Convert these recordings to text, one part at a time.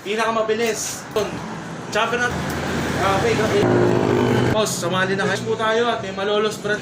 pinakamabilis. Champion natin. Okay. Boss, sumali na kayo po tayo at may malolos brand.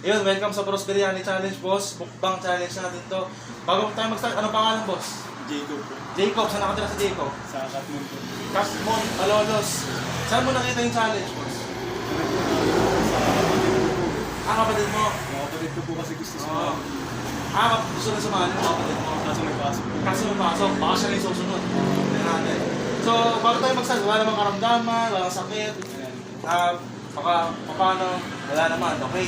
Yun, welcome sa Bros Biryani Challenge, boss. Mukbang challenge natin to. Bago tayo mag-start, anong pangalan, boss? Jacob po. Jacob, saan nakatira si Jacob? Sa Katmon po. Kasmon, Malolos. Saan mo nakita yung challenge, boss? Kapatid mo. Mga kapatid ko po kasi gusto Oo. sa Gusto na sumali ng kapatid mo. kaso may pasok po. Kasi may pasok, baka siya na yung susunod. Tignan natin. So, bago tayo mag-start, wala namang karamdaman, walang sakit. Ayan. Paano, wala naman, okay?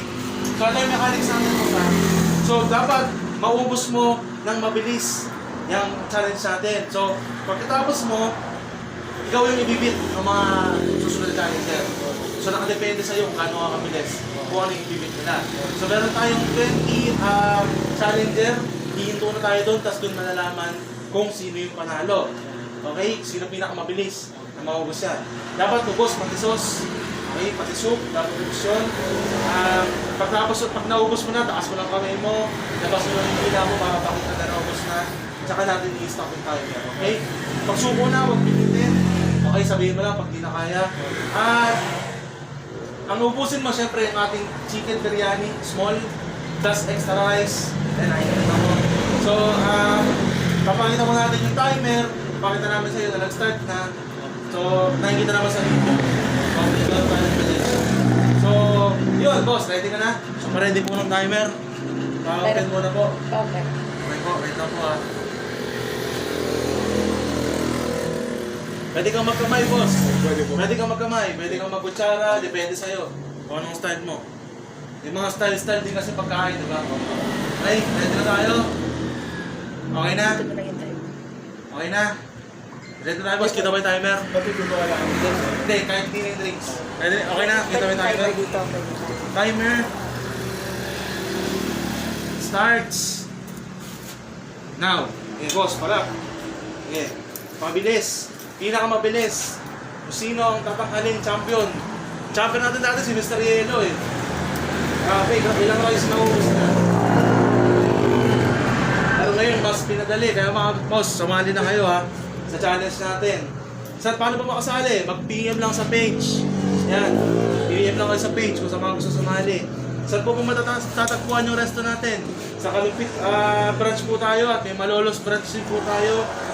So, ano yung mechanics natin mo sa? So, dapat maubos mo ng mabilis yung challenge natin. So, pagkatapos mo, ikaw yung ibibit ng mga susunod na challenger. So, nakadepende sa'yo kung gaano ka kabilis, kung ano yung ibibit nila. So, meron tayong 20 challenger, hihinto na tayo doon, tapos doon malalaman kung sino yung panalo. Okay? Sino pinakamabilis na maubos yan. Dapat ubos, pati sauce. Okay, pati soup, dapat ubos yun. Pag naubos mo na, taas mo lang kamay mo, labas mo lang yung hila mo para pakita na naubos na. Tsaka natin i-stop yung timer, okay? Pag suko na, huwag pinitin. Okay, sabihin mo lang pag di na kaya. At ang ubusin mo, syempre, yung ating chicken biryani, small, plus extra rice, and item na mo. So, papakita mo natin yung timer, papakita namin sa iyo na nag-start na. So, nakikita naman sa video. So, yun, boss, ready ka na? So, pa-ready po ng timer. Pa-open mo na po. Okay. Okay po, wait lang po ha. Pwede kang magkamay, boss. Pwede po. Pwede kang magkamay, pwede kang magkutsara, depende sa'yo. Kung anong style mo. Yung mga style din kasi pagkain, di ba? Okay, ready na tayo? Okay na? Ito mo lang yung time. Okay na? Ready na tayo, boss? Kita ba yung timer? Pati ko ba wala kami dyan? Hindi, kahit hindi na yung drinks. Ready? Okay na? Kita ba yung timer? Dito, okay. Timer starts now. Okay, boss, pala. Okay, mabilis. Pinakamabilis. Kung sino ang tatanghalin champion. Champion natin dati si Mr. Yelo eh. Okay, ilang rice na ubus na. Pero ngayon, mas pinadali. Kaya mga boss, sumali na kayo ha. Sa challenge natin. Paano ba makasali? Mag-PM lang sa page. Yan. PM lang kayo sa page kung sa mga gusto sumali. Saan po matatagpuan yung resto natin? Sa Kalupit branch po tayo at may Malolos branch din po tayo.